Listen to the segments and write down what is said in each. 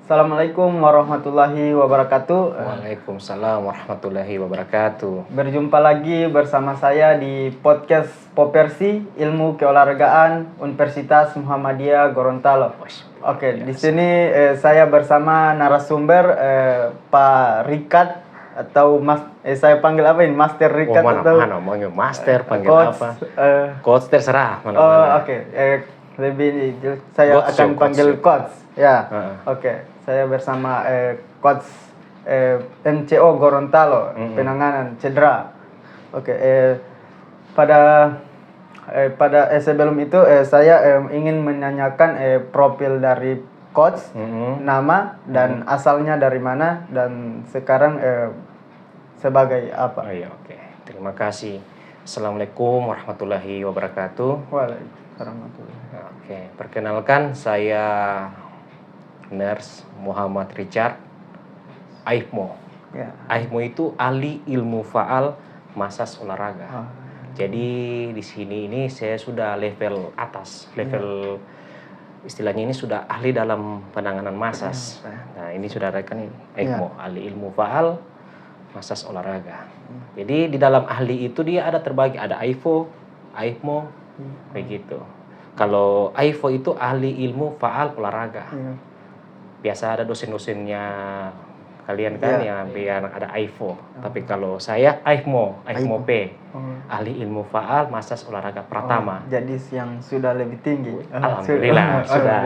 Assalamualaikum warahmatullahi wabarakatuh. Waalaikumsalam warahmatullahi wabarakatuh. Berjumpa lagi bersama saya di podcast Popersi Ilmu Keolahragaan Universitas Muhammadiyah Gorontalo. Oke, di sini saya bersama narasumber Pak Rikat atau saya panggil apa ini? Master Rikat atau manggil Master, panggil Coach, apa? Coach terserah mana-mana. Oke. Lebih saya Coach, akan panggil Coach. Ya. Oke. Saya bersama Coach MCO Gorontalo, penanganan cedera. Oke. Pada sebelum itu saya ingin menanyakan profil dari Coach, nama dan asalnya dari mana dan sekarang sebagai apa? Oh, iya, oke. Terima kasih. Assalamualaikum warahmatullahi wabarakatuh. Waalaikumsalam. Oke, perkenalkan saya Nurse Muhammad Richard AIFMO. Ya. AIFMO itu ahli ilmu faal masas olahraga. Jadi di sini ini saya sudah level atas, level istilahnya ini sudah ahli dalam penanganan masas. Nah, ini sudah rekan AIFMO, ahli ilmu faal masas olahraga. Jadi di dalam ahli itu dia ada terbagi, ada AIFO, AIFMO, begitu. Kalau AIFO itu ahli ilmu faal olahraga. Biasa ada dosen-dosennya kalian kan yang biar ada AIFO. Tapi kalau saya AIFMO P, ahli ilmu faal masas olahraga Pratama. Jadi yang sudah lebih tinggi. Alhamdulillah sudah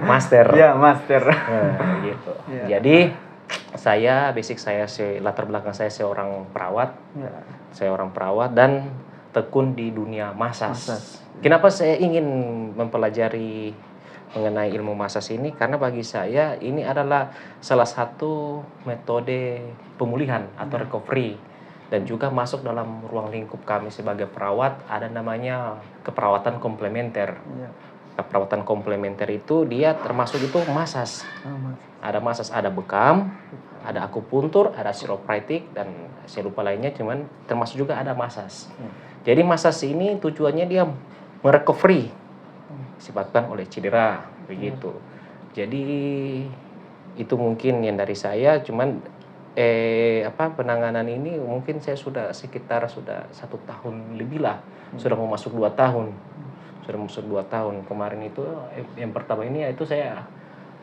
master. Ya, master. Gitu. Jadi saya latar belakang saya seorang perawat. Saya orang perawat dan tekun di dunia masas. Kenapa saya ingin mempelajari mengenai ilmu masas ini? Karena bagi saya ini adalah salah satu metode pemulihan atau recovery dan juga masuk dalam ruang lingkup kami sebagai perawat ada namanya keperawatan komplementer. Keperawatan komplementer itu dia termasuk itu masas. Ada masas, ada bekam, ada akupuntur, ada chiropractic dan saya lupa lainnya, cuman termasuk juga ada masas. Jadi masas ini tujuannya dia merecovery disebabkan oleh cedera begitu. Jadi itu mungkin yang dari saya, cuman penanganan ini mungkin saya sudah sekitar 1 tahun lebih lah, sudah mau masuk 2 tahun. Kemarin itu yang pertama ini yaitu saya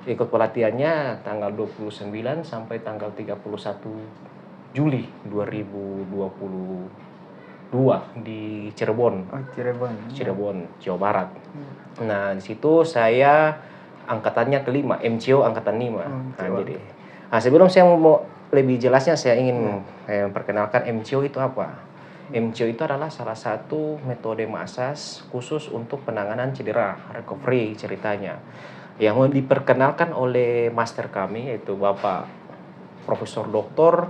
ikut pelatihannya tanggal 29 sampai tanggal 31 Juli 2022 di Cirebon. Cirebon, Jawa Barat. Nah, di situ saya angkatannya kelima, MCO angkatan 5. Jadi, sebelum saya mau lebih jelasnya saya ingin memperkenalkan MCO itu apa. MCO itu adalah salah satu metode masas khusus untuk penanganan cedera, recovery ceritanya. Yang mau diperkenalkan oleh master kami yaitu Bapak Profesor Dr.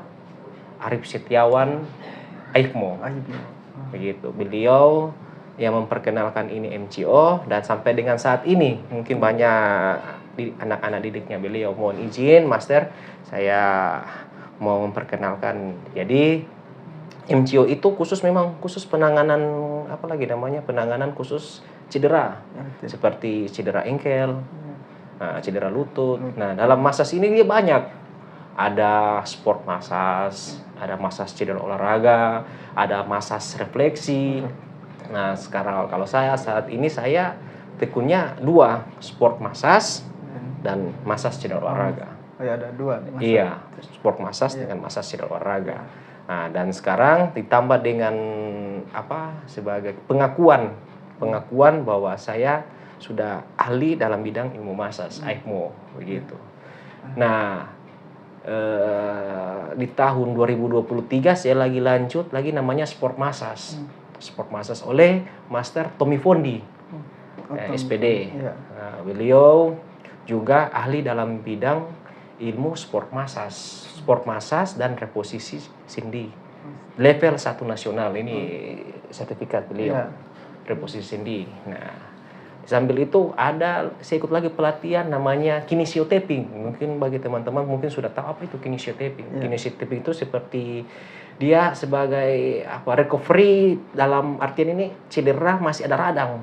Arif Setiawan AIFMO. Begitu. Beliau yang memperkenalkan ini MCO dan sampai dengan saat ini mungkin banyak anak-anak didiknya beliau. Mohon izin Master, saya mau memperkenalkan. Jadi MCO itu memang khusus penanganan penanganan khusus cedera. Seperti cedera engkel, cedera lutut. Nah, dalam masas ini dia banyak. Ada sport massage, ada massage cedera olahraga, ada massage refleksi. Nah, sekarang kalau saat ini saya tekunnya 2, sport massage dan massage cedera olahraga. Ada 2 nih, Iya, sport massage dengan massage cedera olahraga. Nah, dan sekarang ditambah dengan sebagai pengakuan bahwa saya sudah ahli dalam bidang ilmu massage, AIFMO begitu. Nah, di tahun 2023 saya lanjut lagi namanya sport massage. Sport massage oleh Master Tommy Fondi, SPD. Nah, beliau juga ahli dalam bidang ilmu sport massage dan reposisi sendi. Level 1 nasional ini sertifikat beliau. Reposisi sendi. Nah, sambil itu saya ikut lagi pelatihan namanya kinesiotaping. Mungkin bagi teman-teman mungkin sudah tahu apa itu kinesiotaping. Kinesiotaping itu seperti dia sebagai recovery dalam artian ini cedera masih ada radang.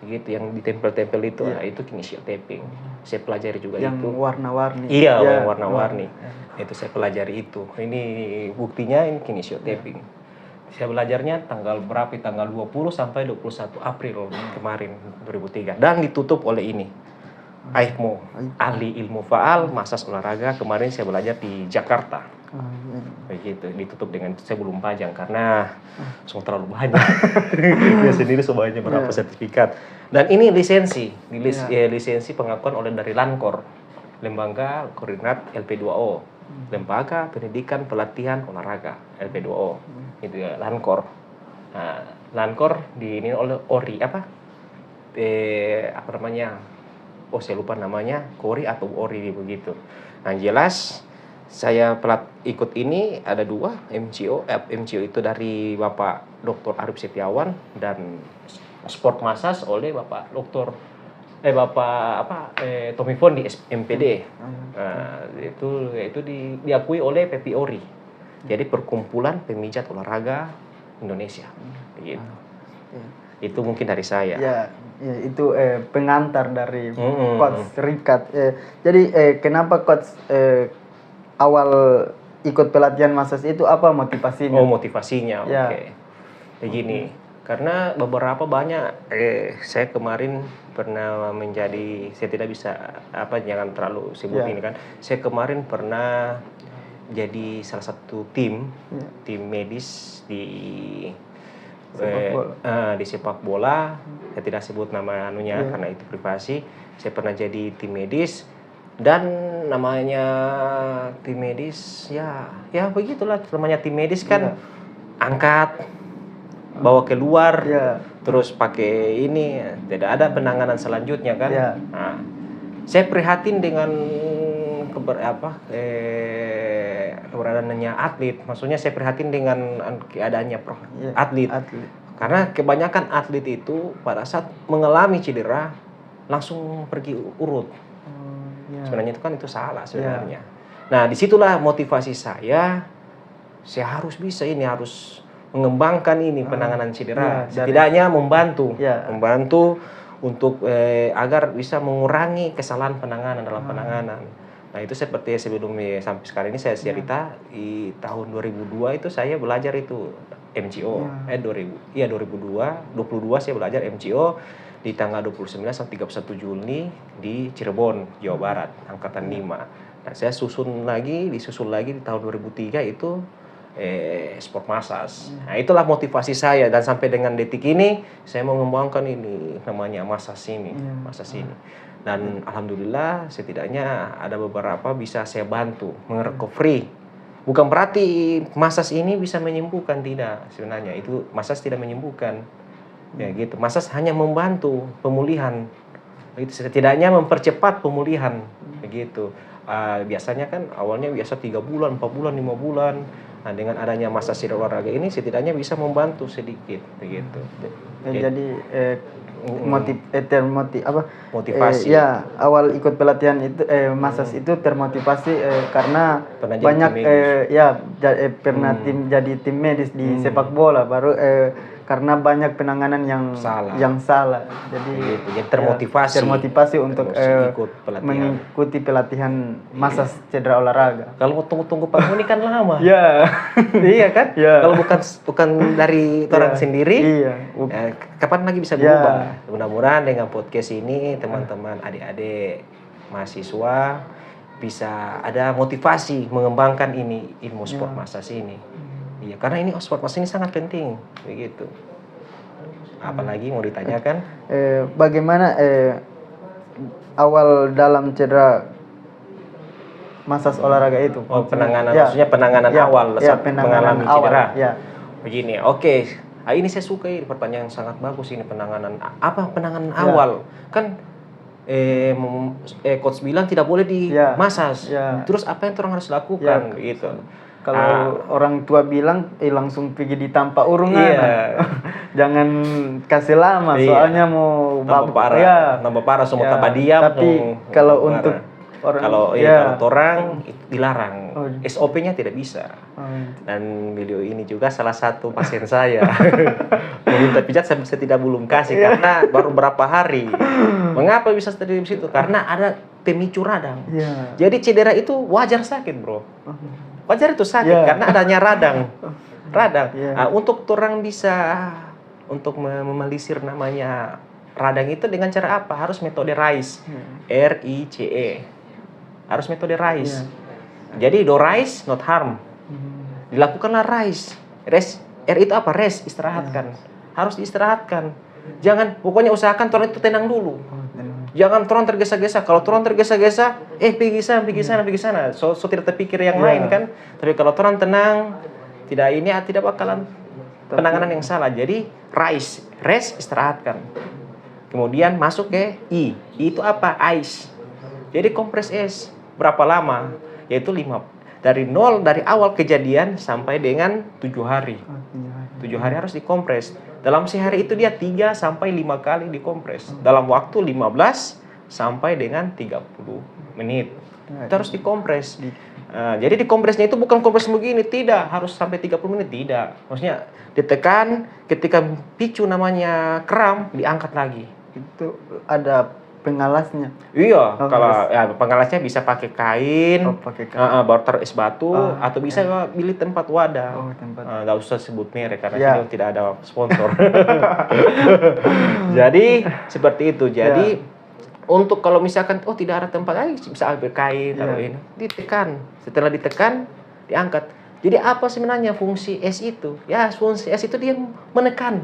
Gitu yang ditempel-tempel itu, itu kinesiotaping. saya pelajari juga yang itu. warna-warni. Iya, Ya. yang warna-warni. Itu saya pelajari itu. Ini buktinya ini kinesiotaping. Saya belajarnya tanggal berapa? Tanggal 20 sampai 21 April kemarin 2003 dan ditutup oleh ini. AIKMO, ahli ilmu faal massas olahraga. Kemarin saya belajar di Jakarta. Begitu, ditutup dengan saya belum pajang karena semua terlalu banyak. Dia sendiri sebanyak berapa sertifikat. Dan ini lisensi, lisensi pengakuan oleh dari LANKOR, Lembaga Koordinat LP2O, Lembaga Pendidikan Pelatihan Olahraga LP2O, itu ya LANKOR. Nah, LANKOR ini oleh ORI apa namanya? Oh saya lupa namanya, KORI atau ORI begitu. Nah jelas saya ikut ini ada 2 MCO. MCO itu dari Bapak Dr. Arif Setiawan dan sport massage oleh Bapak Dr. Tommy Fon di MPD. Nah, itu diakui oleh PPORI. Jadi Perkumpulan Pemijat Olahraga Indonesia. Begitu. Itu mungkin dari saya. Ya itu pengantar dari Coach Rikat. Jadi kenapa Coach awal ikut pelatihan massage itu apa motivasinya? Oh, motivasinya. Oke. Begini, karena beberapa banyak saya kemarin pernah menjadi, saya tidak bisa jangan terlalu sibuk ini kan. Saya kemarin pernah jadi salah satu tim medis di sepak bola. Saya tidak sebut nama karena itu privasi. Saya pernah jadi tim medis dan namanya tim medis ya begitulah namanya tim medis kan angkat bawa keluar terus pakai ini tidak ada penanganan selanjutnya kan. Nah, saya prihatin dengan keberadaannya atlet, maksudnya saya prihatin dengan keadaannya atlet. Karena kebanyakan atlet itu pada saat mengalami cedera langsung pergi urut. Sebenarnya itu salah sebenarnya. Nah, disitulah motivasi saya harus bisa harus mengembangkan ini penanganan cedera. Setidaknya membantu untuk agar bisa mengurangi kesalahan penanganan dalam penanganan. Nah, itu seperti sebelumnya sampai sekarang ini saya cerita di tahun 2002 itu saya belajar itu MCO. 2022 saya belajar MCO di tanggal 29 sampai 31 Juni di Cirebon, Jawa Barat, angkatan 5. Nah, saya disusul lagi di tahun 2003 itu sport massage. Nah, itulah motivasi saya dan sampai dengan detik ini saya mengembangkan ini namanya massage ini. Dan alhamdulillah setidaknya ada beberapa bisa saya bantu merecovery. Bukan berarti massage ini bisa menyembuhkan, tidak. Sebenarnya itu massage tidak menyembuhkan. Ya gitu. Massage hanya membantu pemulihan. Itu setidaknya mempercepat pemulihan. Begitu. Biasanya kan awalnya 3 bulan, 4 bulan, 5 bulan. Nah, dengan adanya massage olahraga ini setidaknya bisa membantu sedikit begitu. Jadi motivasi. Awal ikut pelatihan itu massage itu termotivasi karena pernah banyak pernah jadi tim medis di sepak bola baru karena banyak penanganan yang salah. Jadi termotivasi untuk mengikuti pelatihan massage cedera olahraga. Kalau mau tunggu penghuni kan lama. Iya kan? Kalau bukan dari orang sendiri, kapan lagi bisa berubah? Mudah-mudahan dengan podcast ini teman-teman adik-adik mahasiswa bisa ada motivasi mengembangkan ini ilmu sport massage ini. Iya, karena ini sport massage ini sangat penting, begitu. Apalagi mau ditanyakan? Bagaimana awal dalam cedera massage olahraga itu? Penanganan, maksudnya penanganan awal saat mengalami cedera. Begini, oke. Ini saya suka ini pertanyaan yang sangat bagus ini penanganan awal. Kan coach bilang tidak boleh di massage. Terus apa yang orang harus lakukan gitu. Kalau orang tua bilang langsung pergi ditampak urungan. Jangan kasih lama soalnya mau tambah parah semua tambah diam. Tapi kalau untuk kalau orang itu dilarang. SOP-nya tidak bisa. Dan beliau ini juga salah satu pasien saya. Meminta pijat saya belum kasih karena baru berapa hari. Mengapa bisa terjadi di situ? Karena ada pemicu radang. Ya. Jadi cedera itu wajar sakit, bro. Wajar itu sakit karena adanya radang. Ya. Nah, untuk orang bisa untuk memelisir namanya radang itu dengan cara apa? Harus metode RICE. RICE. Harus metode RICE. Jadi do rise not harm. Dilakukanlah RICE. R itu apa? Rest, istirahatkan. Harus diistirahatkan. Jangan, pokoknya usahakan orang itu tenang dulu. Jangan orang tergesa-gesa. Kalau orang tergesa-gesa, pergi sana. So tidak terpikir yang lain kan. Tapi kalau orang tenang, tidak bakalan penanganan yang salah. Jadi rise, rest, istirahatkan. Kemudian masuk ke I. I itu apa? Ice. Jadi kompres es. Berapa lama? Yaitu 5. Dari awal kejadian sampai dengan 7 hari. 7 hari harus dikompres. Dalam sehari itu dia 3 sampai 5 kali dikompres. Dalam waktu 15 sampai dengan 30 menit. Itu harus dikompres. Jadi dikompresnya itu bukan kompres begini, tidak. Harus sampai 30 menit, tidak. Maksudnya ditekan, ketika picu namanya kram, diangkat lagi. Itu ada pengalasnya. Iya, kalau pengalasnya bisa pakai kain, baru taruh es batu, atau bisa pilih tempat wadah. Nggak usah sebut merek karena sini tidak ada sponsor. Jadi seperti itu. Jadi untuk kalau misalkan tidak ada tempat lagi, bisa ambil kain, taruh ini, ditekan. Setelah ditekan, diangkat. Jadi apa sebenarnya fungsi es itu? Ya, fungsi es itu dia menekan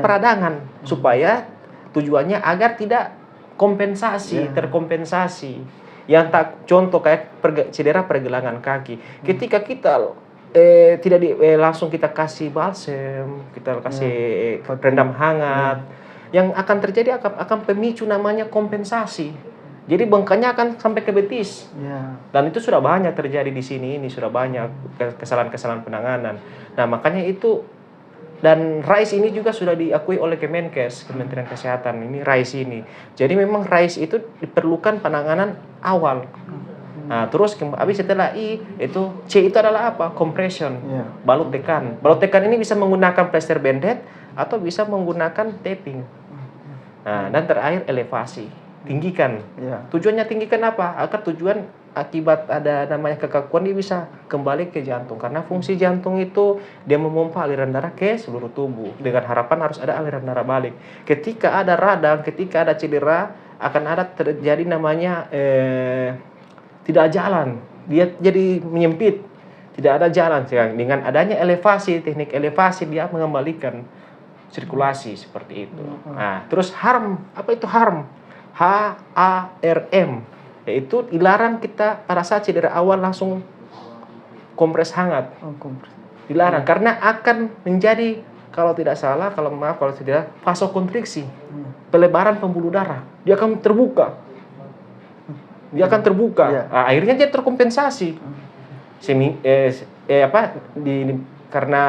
peradangan supaya tujuannya agar tidak terkompensasi. Yang contoh kayak cedera pergelangan kaki. Ketika kita tidak langsung kita kasih balsem, kita kasih rendam hangat, yang akan terjadi akan pemicu namanya kompensasi. Jadi bengkaknya akan sampai ke betis. Dan itu sudah banyak terjadi di sini, ini sudah banyak kesalahan-kesalahan penanganan. Nah, makanya itu. Dan RICE ini juga sudah diakui oleh Kemenkes, Kementerian Kesehatan. Ini RICE ini. Jadi memang RICE itu diperlukan penanganan awal. Nah, terus habis setelah I, itu C itu adalah apa? Compression. Balut tekan. Balut tekan ini bisa menggunakan plaster bandage atau bisa menggunakan taping. Nah, dan terakhir elevasi. Tinggikan. Tujuannya tinggikan apa? Agar tujuan akibat ada namanya kekakuan dia bisa kembali ke jantung. Karena fungsi jantung itu dia memompa aliran darah ke seluruh tubuh. Dengan harapan harus ada aliran darah balik. Ketika ada radang, ketika ada cedera, akan ada terjadi namanya tidak jalan. Dia jadi menyempit. Tidak ada jalan. Dengan adanya elevasi, teknik elevasi dia mengembalikan sirkulasi seperti itu. Nah, terus harm. Apa itu harm? HARM. Yaitu dilarang kita pada saat cedera awal langsung kompres hangat. Dilarang karena akan menjadi kalau tidak vasokonstriksi, pelebaran pembuluh darah. Dia akan terbuka. Nah, akhirnya dia terkompensasi. Karena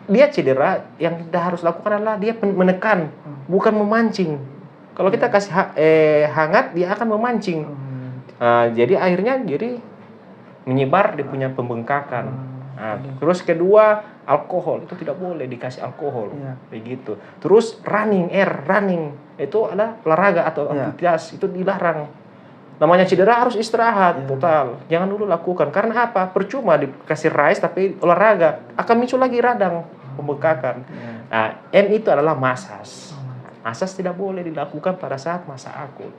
dia cedera, yang kita harus lakukan adalah dia menekan, bukan memancing. Kalau kita kasih hangat, dia akan memancing. Jadi akhirnya menyebar dia punya pembengkakan. Terus kedua, alkohol itu tidak boleh dikasih alkohol, begitu. Terus running itu adalah olahraga atau aktivitas itu dilarang. Namanya cedera harus istirahat total, jangan dulu lakukan. Karena apa? Percuma dikasih RICE tapi olahraga akan muncul lagi radang, pembengkakan. Nah, M itu adalah masas. Masas tidak boleh dilakukan pada saat masa akut,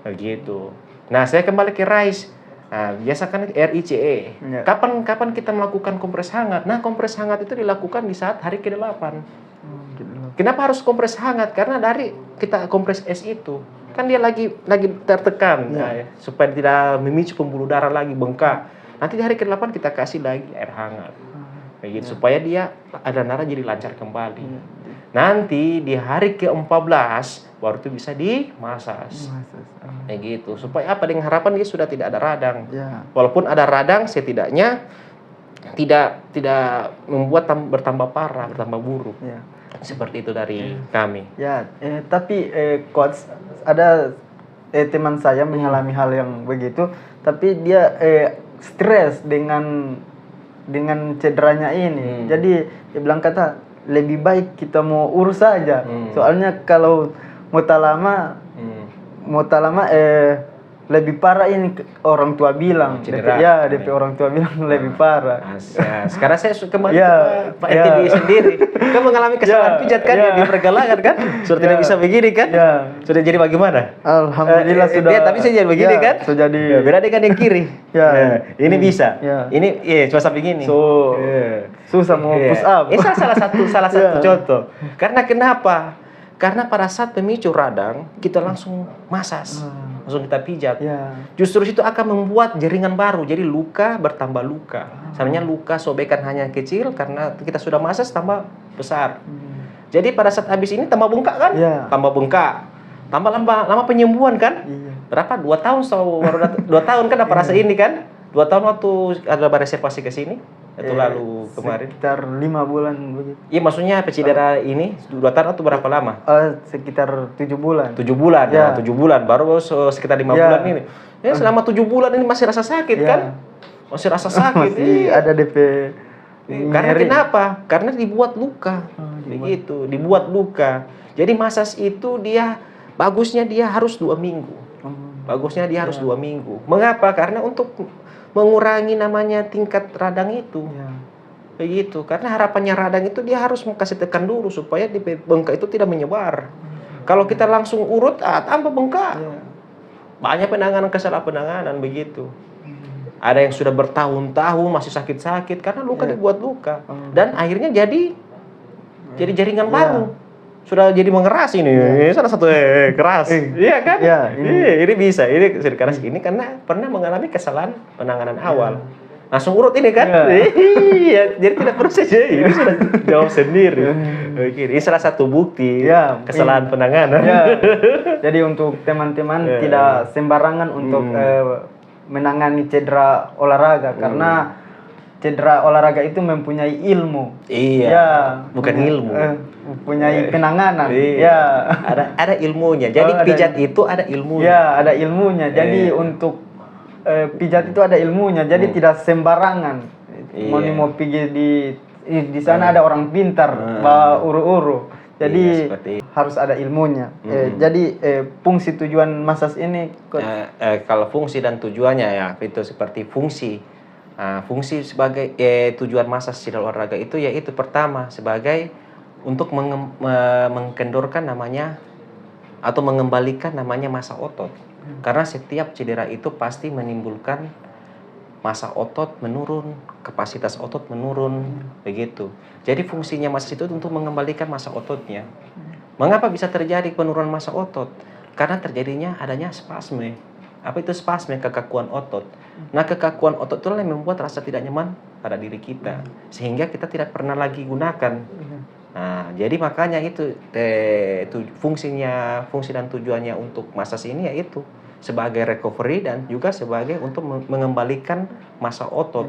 begitu. Nah, saya kembali ke RICE. Nah, biasakan RICE. Kapan kita melakukan kompres hangat? Nah, kompres hangat itu dilakukan di saat hari ke-8. Kenapa harus kompres hangat? Karena dari kita kompres es itu, kan dia lagi tertekan. Supaya tidak memicu pembuluh darah lagi, bengkak. Nanti di hari ke-8 kita kasih lagi air hangat. Begitu, supaya dia aliran darah jadi lancar kembali. Nanti di hari ke-14 baru itu bisa dimasas. Gitu. Supaya apa? Dengan harapan dia sudah tidak ada radang. Walaupun ada radang, setidaknya tidak membuat bertambah parah, bertambah buruk. Seperti itu dari kami. Tapi coach, ada teman saya mengalami hal yang begitu, tapi dia stres dengan cederanya ini. Jadi dia bilang kata lebih baik kita mau urus saja. Soalnya kalau mau tak lama mau tak lama lebih parah ini orang tua bilang. Cedera. DP orang tua bilang lebih parah. Sekarang saya kembali Ya, ke Pak RTD sendiri. Kan mengalami kesalahan pijat kan di pergelangan kan? Sudah tidak bisa begini kan? Ya. Sudah jadi bagaimana? Alhamdulillah sudah. Dia tapi saya jadi begini kan? Sudah jadi. Beda dengan yang kiri. Ini bisa. Ya. Ini cuma sampai gini. Susah mau push up. Ini salah satu contoh. Karena kenapa? Karena pada saat pemicu radang kita langsung masas. Langsung kita pijat. Justru itu akan membuat jaringan baru. Jadi luka bertambah luka. Sebenarnya luka sobekan hanya kecil karena kita sudah masas tambah besar. Jadi pada saat habis ini tambah bengkak kan? Tambah bengkak. Tambah lama penyembuhan kan? Berapa? 2 tahun baru 2 tahun kan apa rasa ini kan? 2 tahun waktu ada reservasi ke sini. Itu lalu kemarin. Sekitar 5 bulan begitu. Iya maksudnya cedera ini 2 tahun atau berapa lama? Sekitar 7 bulan. 7 bulan, 7 bulan. Baru sekitar 5 bulan ini. Ya selama 7 bulan ini masih rasa sakit kan? Masih rasa sakit. Masih ada DP. Karena kenapa? Karena dibuat luka. Begitu, dibuat luka. Jadi masas itu dia bagusnya dia harus 2 minggu. Bagusnya dia harus 2 minggu. Mengapa? Karena untuk mengurangi namanya tingkat radang itu. Begitu. Karena harapannya radang itu dia harus kasih tekan dulu supaya di bengkak itu tidak menyebar. Kalau kita langsung urut, tambah bengkak. Banyak kesalahan penanganan begitu. Ada yang sudah bertahun-tahun masih sakit-sakit karena luka dibuat luka. Dan akhirnya jadi jaringan baru. Sudah jadi mengeras ini. Salah satu keras. Iya kan? Ini bisa. Ini keras ini karena pernah mengalami kesalahan penanganan awal. Langsung urut ini kan? Iya, jadi tidak perlu saja. Ini sudah jawab sendiri. Ini salah satu bukti kesalahan penanganan. Jadi untuk teman-teman tidak sembarangan untuk menangani cedera olahraga karena cedera olahraga itu mempunyai ilmu. Bukan ilmu. Mempunyai penanganan. Ada ilmunya. Jadi pijat itu ada ilmunya. Ada ilmunya. Jadi untuk pijat itu ada ilmunya. Jadi tidak sembarangan. Mau pergi di sana ada orang pintar, bawa uru-uru. Jadi harus ada ilmunya. Jadi fungsi tujuan masas ini kalau fungsi dan tujuannya ya itu seperti fungsi. Fungsi sebagai tujuan masas cedera olahraga itu yaitu pertama sebagai untuk mengkendorkan namanya atau mengembalikan namanya massa otot. Karena setiap cedera itu pasti menimbulkan massa otot menurun, kapasitas otot menurun, begitu. Jadi fungsinya masas itu untuk mengembalikan massa ototnya. Mengapa bisa terjadi penurunan massa otot? Karena terjadinya adanya spasme. Apa itu spasme? Kekakuan otot. Nah, kekakuan otot itulah yang membuat rasa tidak nyaman pada diri kita, sehingga kita tidak pernah lagi gunakan. Nah, jadi makanya itu fungsi dan tujuannya untuk masas ini yaitu sebagai recovery dan juga sebagai untuk mengembalikan massa otot,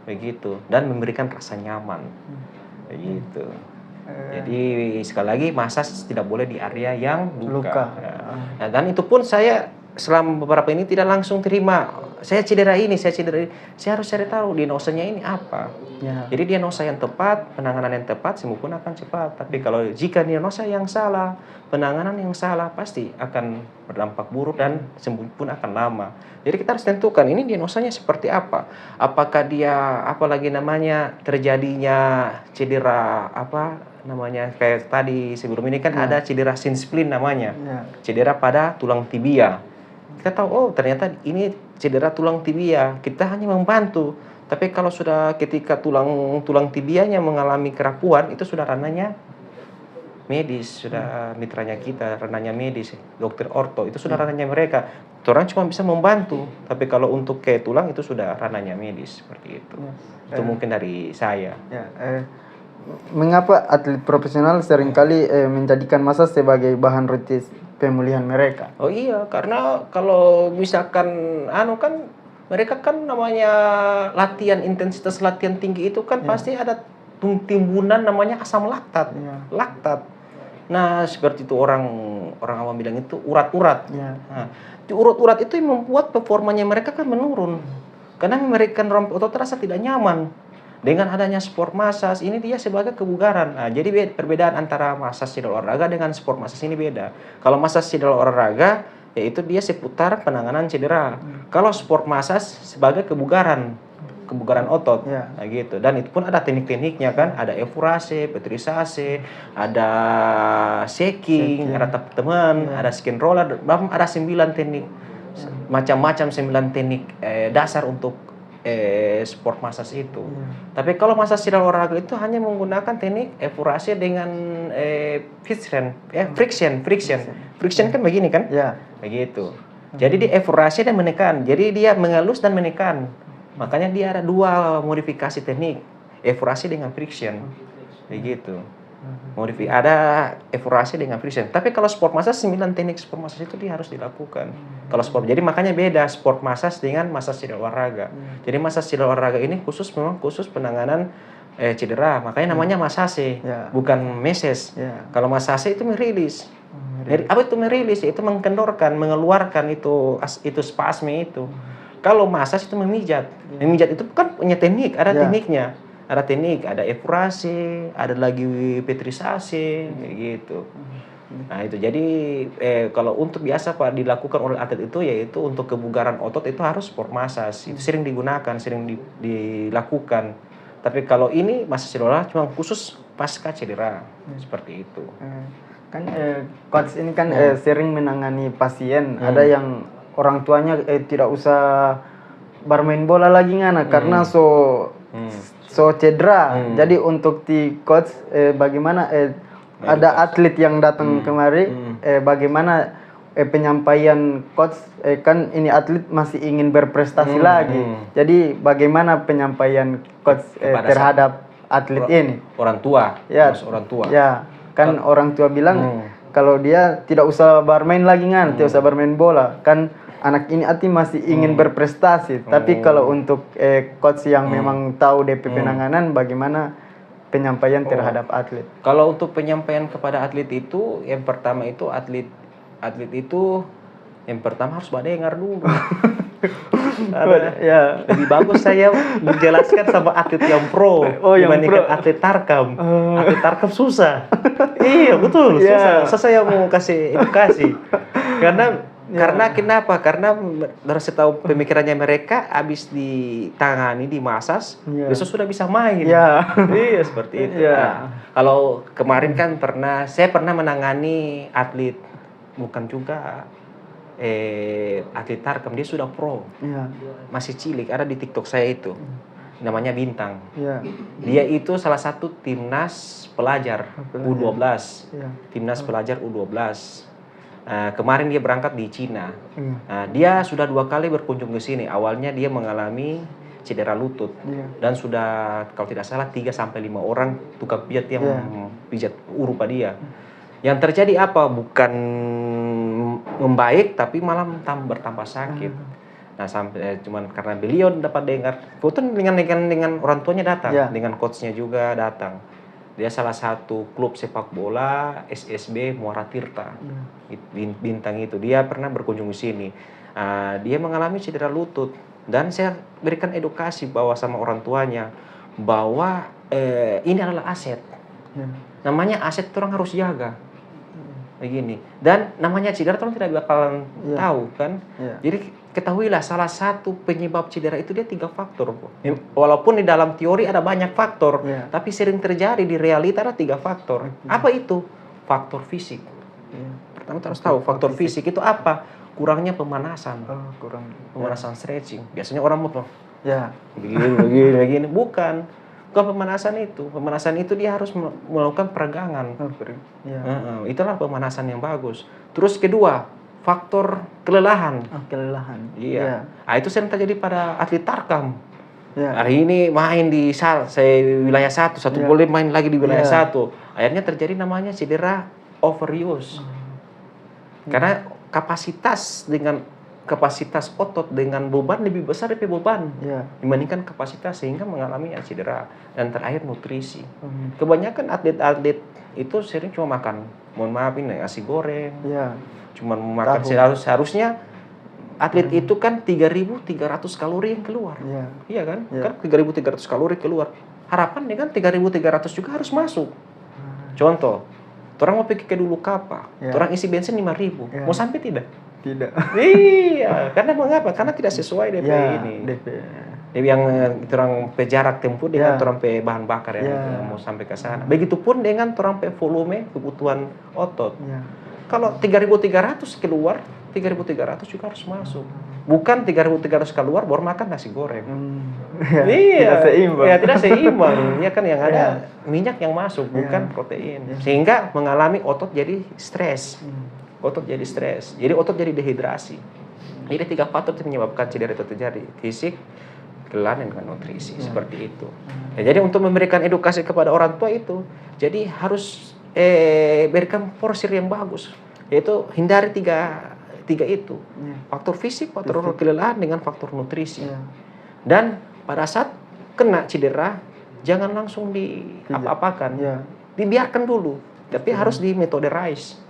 begitu, dan memberikan rasa nyaman, begitu. Jadi sekali lagi masas tidak boleh di area yang luka. Nah, dan itu pun saya selama beberapa ini tidak langsung terima saya cedera ini. Saya harus cari tahu diagnosanya ini apa. Jadi diagnosa yang tepat, penanganan yang tepat, sembuh pun akan cepat. Tapi kalau jika diagnosa yang salah, penanganan yang salah, pasti akan berdampak buruk dan sembuh pun akan lama. Jadi kita harus tentukan ini diagnosanya seperti apa. Apakah dia terjadinya cedera kayak tadi sebelum ini kan ada cedera shin splint namanya. Cedera pada tulang tibia. Kita tahu ternyata ini cedera tulang tibia. Kita hanya membantu. Tapi kalau sudah ketika tulang tibianya mengalami kerapuan, itu sudah ranahnya medis, sudah mitranya kita, ranahnya medis, dokter orto, itu sudah ranahnya mereka. Orang cuma bisa membantu, tapi kalau untuk ke tulang itu sudah ranahnya medis, seperti itu. Itu mungkin dari saya. Mengapa atlet profesional seringkali menjadikan masas sebagai bahan rutin pemulihan mereka? Oh iya, karena kalau misalkan mereka kan namanya intensitas latihan tinggi itu kan pasti ada timbunan namanya asam laktat. Laktat. Nah, seperti itu orang awam bilang itu urat-urat. Nah, di urat-urat itu yang membuat performanya mereka kan menurun. Karena mereka otot terasa tidak nyaman. Dengan adanya sport massage ini dia sebagai kebugaran. Nah, jadi perbedaan antara massage cedera olahraga dengan sport massage ini beda. Kalau massage cedera olahraga yaitu dia seputar penanganan cedera. Kalau sport massage sebagai kebugaran otot, nah gitu. Dan itu pun ada teknik-tekniknya kan, ada efurase, petrisase, ada shaking, ada teman, ada skin roller, ada 9 teknik, macam-macam 9 teknik dasar untuk sport massage itu. Tapi kalau massage cedera olahraga itu hanya menggunakan teknik efurase dengan friction kan begini kan? Begitu. Jadi dia efurase dan menekan. Jadi dia mengelus dan menekan. Makanya dia ada 2 modifikasi teknik, efurasi dengan friction, begitu. Ada efurasi dengan friction. Tapi kalau sport massage 9 teknik sport massage itu dia harus dilakukan. Kalau sport, jadi makanya beda sport massage dengan massage cedera olahraga. Jadi massage cedera olahraga ini memang khusus penanganan cedera. Makanya namanya massage, bukan massage. Kalau massage itu merilis. Apa itu merilis? Itu mengendorkan, mengeluarkan itu spasme itu. Kalau massage itu memijat. Memijat itu kan punya teknik, ada tekniknya. Ada teknik, ada efurasi, ada lagi petrisase, kayak gitu. Nah itu jadi kalau untuk biasa Pak dilakukan oleh atlet itu yaitu untuk kebugaran otot itu harus sport massage. Itu sering digunakan, sering dilakukan. Tapi kalau ini massage cedera cuma khusus pasca cedera, seperti itu. Kan coach ini kan sering menangani pasien. Ada yang orang tuanya tidak usah bermain bola lagi ngana karena so cedera. Jadi untuk di coach bagaimana ada atlet yang datang kemari bagaimana penyampaian coach kan ini atlet masih ingin berprestasi lagi. Jadi bagaimana penyampaian coach terhadap atlet ini? Orang tua. Orang tua. Ya, kan orang tua bilang kalau dia tidak usah bermain lagi tidak usah bermain bola. Kan anak ini masih ingin berprestasi. Tapi kalau untuk coach yang memang tahu DP penanganan, bagaimana penyampaian terhadap atlet? Kalau untuk penyampaian kepada atlet itu, yang pertama itu atlet itu yang pertama harus dengar dulu. Lebih bagus saya menjelaskan sama atlet yang pro dibandingkan atlet tarkam. Atlet tarkam susah. Iya betul, susah. Saya mau kasih edukasi. Karena kenapa? Karena harus tahu pemikirannya mereka habis ditangani di massage, besok sudah bisa main. Iya seperti itu. Nah, kalau kemarin kan saya pernah menangani atlet bukan juga atlet tarkam, dia sudah pro. Masih cilik, ada di TikTok saya itu. Namanya Bintang. Dia itu salah satu timnas pelajar U12. Timnas pelajar U12. Kemarin dia berangkat di Cina. Dia sudah 2 kali berkunjung ke sini. Awalnya dia mengalami cedera lutut dan sudah kalau tidak salah 3-5 orang tukang pijat yang pijat rupa dia. Yang terjadi apa? Bukan membaik tapi malah bertambah sakit. Nah sampai cuman karena beliau dapat dengar, foto dengan orang tuanya datang, dengan coachnya juga datang. Dia salah satu klub sepak bola SSB Muara Tirta. Bintang itu dia pernah berkunjung di sini. Dia mengalami cedera lutut dan saya berikan edukasi bahwa sama orang tuanya bahwa ini adalah aset. Namanya aset orang harus jaga. Begini. Dan namanya cedera orang tidak bakalan tahu kan. Jadi ketahuilah salah satu penyebab cedera itu dia 3 faktor. Walaupun di dalam teori ada banyak faktor, tapi sering terjadi di realita ada 3 faktor. Apa itu? Faktor fisik. Pertama harus tahu faktor fisik itu apa? Kurangnya pemanasan. Pemanasan stretching. Biasanya orang mau begini. Bukan pemanasan itu. Pemanasan itu dia harus melakukan peregangan. Itulah pemanasan yang bagus. Terus kedua, faktor kelelahan. Iya. Itu sering terjadi pada atlet tarkam. Hari ini main di wilayah satu boleh main lagi di wilayah satu. Akhirnya terjadi namanya cedera overuse. Karena kapasitas otot dengan beban lebih besar dari beban dibandingkan kapasitas sehingga mengalami cedera. Dan terakhir nutrisi. Kebanyakan atlet itu sering cuma makan, mohon maaf ini nasi goreng. Cuma makan seharusnya atlet itu kan 3.300 kalori yang keluar. Iya kan? Kan 3.300 kalori keluar. Harapan dengan 3.300 juga harus masuk. Contoh, orang mau pergi ke dulu kapal, orang isi bensin 5.000. Mau sampai tidak? Tidak. Iya, karena mengapa? Karena tidak sesuai DP Ya, ini. DP. Yang orang pe jarak tempuh dengan Ya. orang pe bahan bakar yang Ya. mau sampai ke sana. Begitupun dengan orang pe volume kebutuhan otot. Ya. Kalau 3.300 keluar, 3.300 juga harus masuk. Bukan 3.300 keluar baru makan nasi goreng. Tidak seimbang. Ya, tidak seimbang. Ya kan yang ada Ya. minyak yang masuk, bukan Ya. protein. Ya. Sehingga mengalami otot jadi stres. Otot jadi stres. Jadi otot jadi dehidrasi. Jadi 3 faktor yang menyebabkan cedera itu terjadi. Fisik, kelelahan, dan nutrisi. Seperti itu. Ya, jadi untuk memberikan edukasi kepada orang tua itu, jadi harus berikan porsi yang bagus. Yaitu hindari tiga itu. Faktor fisik, faktor kelelahan, dengan faktor nutrisi. Dan pada saat kena cedera, jangan langsung apa-apakan. Dibiarkan dulu. Tapi harus di metode RICE.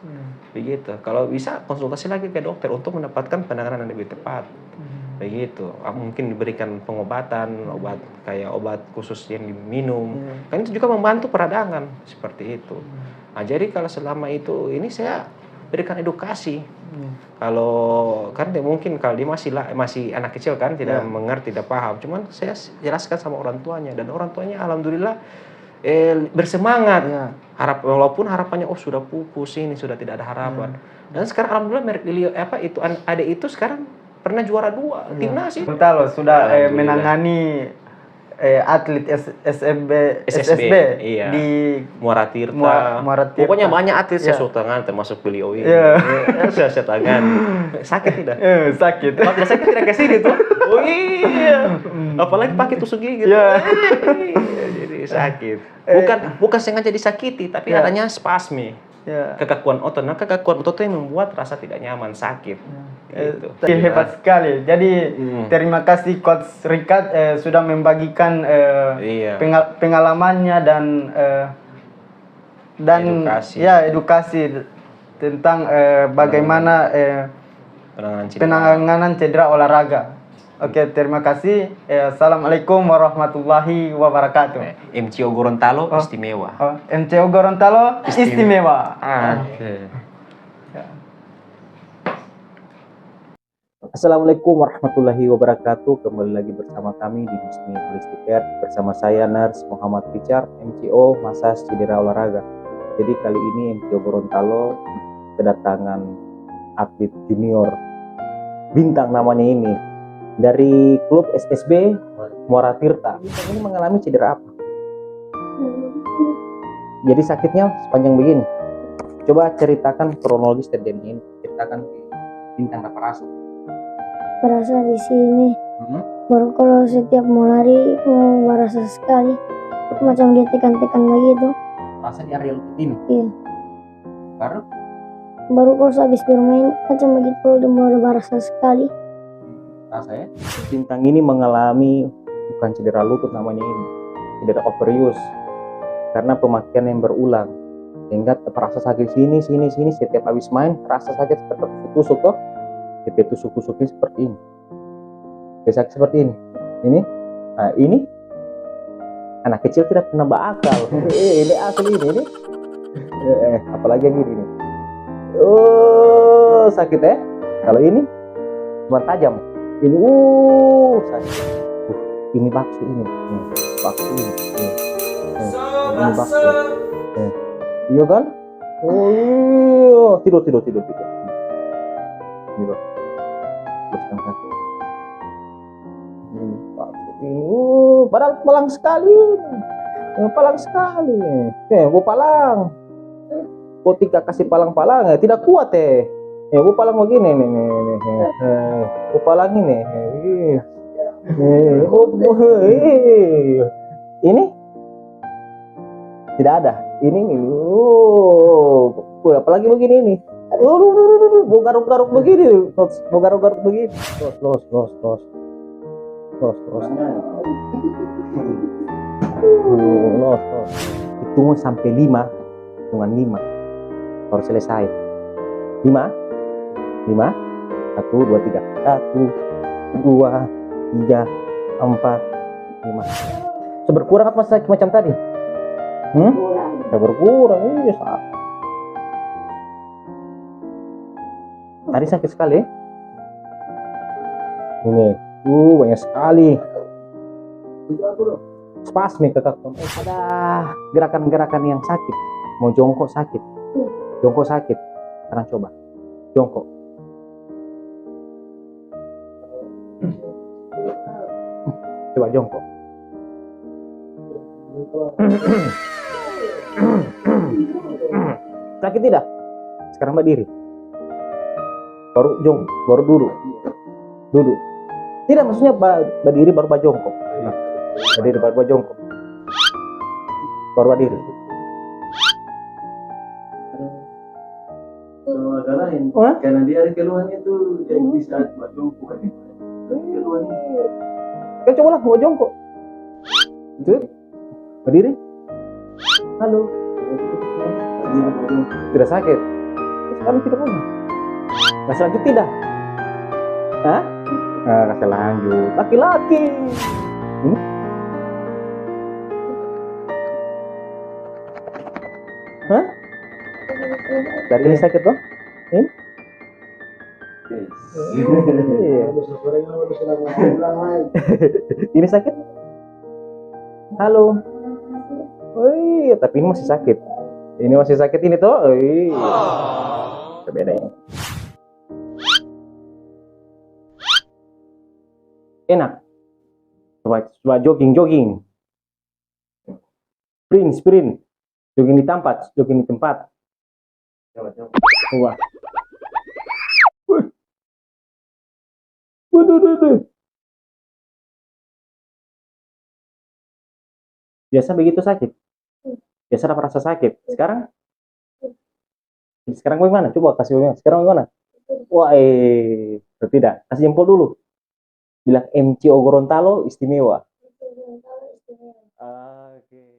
Begitu. Kalau bisa konsultasi lagi ke dokter untuk mendapatkan penanganan yang lebih tepat. Begitu. Mungkin diberikan pengobatan, obat khusus yang diminum. Kan itu juga membantu peradangan seperti itu. Nah, jadi kalau selama itu ini saya berikan edukasi. Kalau kan mungkin kalau dia masih anak kecil kan tidak mengerti, tidak paham. Cuman saya jelaskan sama orang tuanya, dan orang tuanya alhamdulillah bersemangat. Walaupun harapannya sudah pupus ini, sudah tidak ada harapan. Dan sekarang alhamdulillah adik itu sekarang pernah juara 2 timnas itu. Gorontalo sudah menangani atlet SSB iya. di Muara Tirta. Pokoknya banyak atlet saya tangan, termasuk beliau ini. Saya tangan. Sakit tidak? Sakit. Kalau sakit tidak kesini tuh. Oh iya. Apalagi pakai tusuk gigi gitu. Jadi sakit. Bukan sengaja disakiti, tapi adanya spasme. Kekakuan otot. Nah, kekakuan otot yang membuat rasa tidak nyaman, sakit. Gitu. Hebat sekali. Jadi terima kasih Coach Rikat sudah membagikan pengalamannya dan edukasi tentang bagaimana penanganan cedera olahraga. Oke, terima kasih. Assalamualaikum warahmatullahi wabarakatuh. MCO Gorontalo istimewa. MCO Gorontalo istimewa. Assalamualaikum warahmatullahi wabarakatuh. Kembali lagi bersama kami di Disney Holistic Care. Bersama saya Nars Muhammad Picar, MCO Masas Cedera Olahraga. Jadi kali ini MCO Gorontalo kedatangan atlet junior bintang namanya ini dari klub SSB Muara Tirta. Ini mengalami cedera apa? Jadi sakitnya sepanjang begini. Coba ceritakan kronologis terjadinya ini. Ceritakan bintang apa rasa? Merasa di sini. Baru kalau setiap mau lari merasa sekali. Macam dia tekan-tekan begitu. Rasa di area lutut ini? Iya. Baru kalau habis bermain macam begitu udah merasa sekali. Rasa ya? Bintang ini mengalami bukan cedera lutut namanya ini, cedera overuse karena pemakaian yang berulang, sehingga terasa sakit sini setiap habis main rasa sakit seperti tusuk toh, tusuk-tusuknya seperti ini, sakit seperti ini, nah ini anak kecil tidak pernah berakal, ini asli ini, apalagi yang ini, sakit ya, kalau ini cuma tajam. Ini sakit. Ini bakso ini. Bakso ini. Ini bakso. Iya kan? Oh iya. Tidur. Tidur. Teruskan kaki. Ini bakso ini. Padahal palang sekali. Palang sekali. Bu palang. Ketika kasih palang-palang tidak kuat Bu palang begini nih. Bu palang ini. Ini tidak ada. Ini apalagi begini nih. Mau garuk-garuk begini. Mau garuk-garuk begini. Los. Los. Hitungan sampai 5. Hitungan 5. Baru selesai. 5 1, 2, 3 1, 2, 3, 4, 5 seberkurang apa macam tadi? Berkurang, iya. Tadi sakit sekali. Ini, banyak sekali. Spasmik kakak. Ada gerakan-gerakan yang sakit. Mau jongkok sakit. Jongkok sakit. Sekarang coba. Jongkok. Coba jongkok. Sakit tidak? Sekarang berdiri. Baru baru duduk. Tidak, maksudnya berdiri baru jongkok. Nah, berdiri baru jongkok. Baru berdiri. Kalau agak lain, karena dia ada keluhan itu yang di saat buat jongkok ini. Keluhan ini. Kau coba lah buat jongkok. Itu. Berdiri. Halo. Tidak sakit. Sekarang tidak punya. Masih lanjut tidak? Hah? Kasih lanjut. Laki-laki. Hah? Dari ini sakit loh? Ini? Ini sakit? Halo. Oh iya, tapi ini masih sakit. Ini masih sakit ini tuh. Oh iya. Beda ini. Enak. Coba jogging. Sprint. Jogging di tempat. Wah. Waduh. Biasa begitu sakit. Biasa dapat rasa sakit. Sekarang bagaimana? Coba kasih bagaimana. Sekarang bagaimana? Wah, tidak. Kasih jempol dulu. Bilang MCO Gorontalo istimewa. Oke.